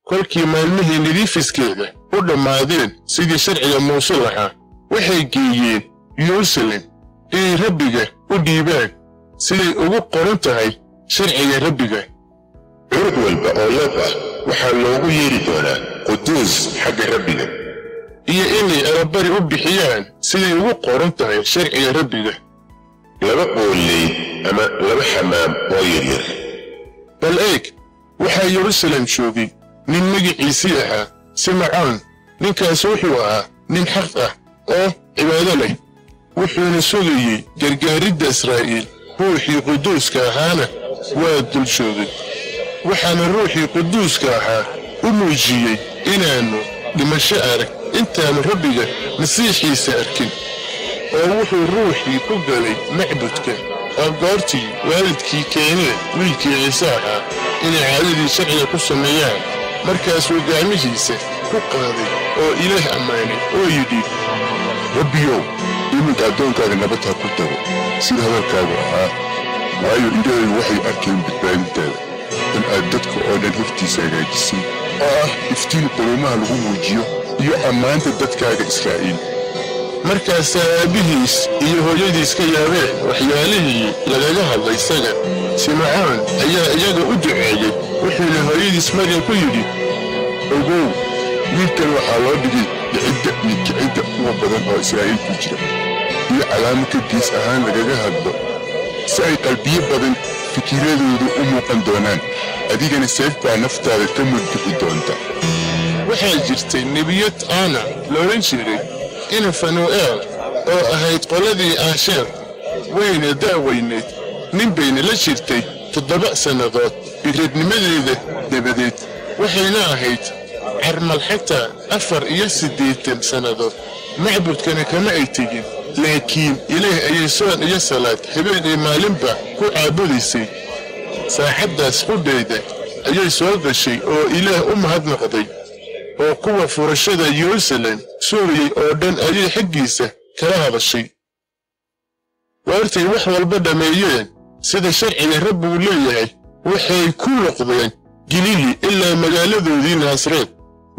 kolkii maalmihii nadiifiskeeda u dhammaadeen sidii sharciga muuse lahaa waxay geeyeen yeruusaalem inay rabbiga u dhiibaan siday ugu qoran tahay sharciga rabbiga. curug walba oo lab ah waxaa loogu yeeri doonaa quduus xagga rabbiga, iyo inay allabari u bixiyaan siday ugu qoran tahay sharciga rabbiga. 2 qoolleyd ama 2 xamaam oo yaryar. bal eeg, waxaa yeruusaalem joogay nin magaciisii ahaa simcoon. ninkaas wuxuu ahaa nin xaq ah oo cibaado leh, wuxuuna sugayey gargaaridda Israa'iil. ruuxii quduuska ahaana waa dul joogay, waxaana ruuxii quduuska ahaa u muujiyey inaannu dhimasho arag intaannu rabbiga masiixiisa arkin. oo wuxuu ruuxii ku galay macbudka oo goortii waalidkii keeneen wiilkii ciise ahaa inay caadadii sharciga ku sameeyaan. markaasuu gacmihiisa ku qaaday oo ilaah ammaanay oo yidhi, rabbiyow, iminka addoonkaaga nabad ha ku tago sida hadalkaagu ahaa, waayo indhahaygu waxay arkeen badbaadintaada in aad dadka oo dhan hortiisa hagaajisay, oo ah iftiin quruumaha lagu muujiyo iyo ammaanta dadkaaga Israa'iil. markaasaa aabbihiis iyo hooyadiis ka yaabeen waxyaalihii lagaga hadlay isaga. simcoon ayaa iyaga u duceeyey, wuxuuna hooyadiis Maryam ku yidhi, ogow, wiilkan waxaa loo dhigay dhicidda iyo kicidda kuwa badan oo Israa'iil ku jira, iyo calaamo ka gees ahaan lagaga hadlo, si ay qalbiyo badan fikiradoodu u muuqan doonaan, adigana seef baa naftaada ka mudbixi doonta. waxaa jirtay nebiyad Aana loolan jiray ina Fanu'eel oo ahayd qoladii Aasheer, wayna daaweyneed. nin bayna la jirtay 7 sannadood biradnimadeeda dabadeed, waxayna ahayd carmal xataa 84 sannadood. macbudkana kama ay tegin, laakiin ilaah ayay soon iyo salaad habeen iyo maalinba ku caabudaysay. saaxaddaas qudhayda ayay soo gashay oo ilaah u mahadnaqday, oo kuwa furashada yeruusaalem sugayey oo dhan ayay xaggiisa kala hadashay. waartay wax walba dhammeeyeen sida sharciga rabbigu leeyahay, waxay ku noqdeen Galiili ilaa magaaladoodii Naasareed.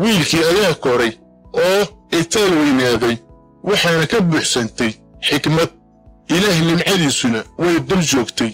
wiilkii ayaa koray oo itaal weynaaday, waxaana ka buuxsantay xikmad. ilaah nimcadiisuna way dul joogtay.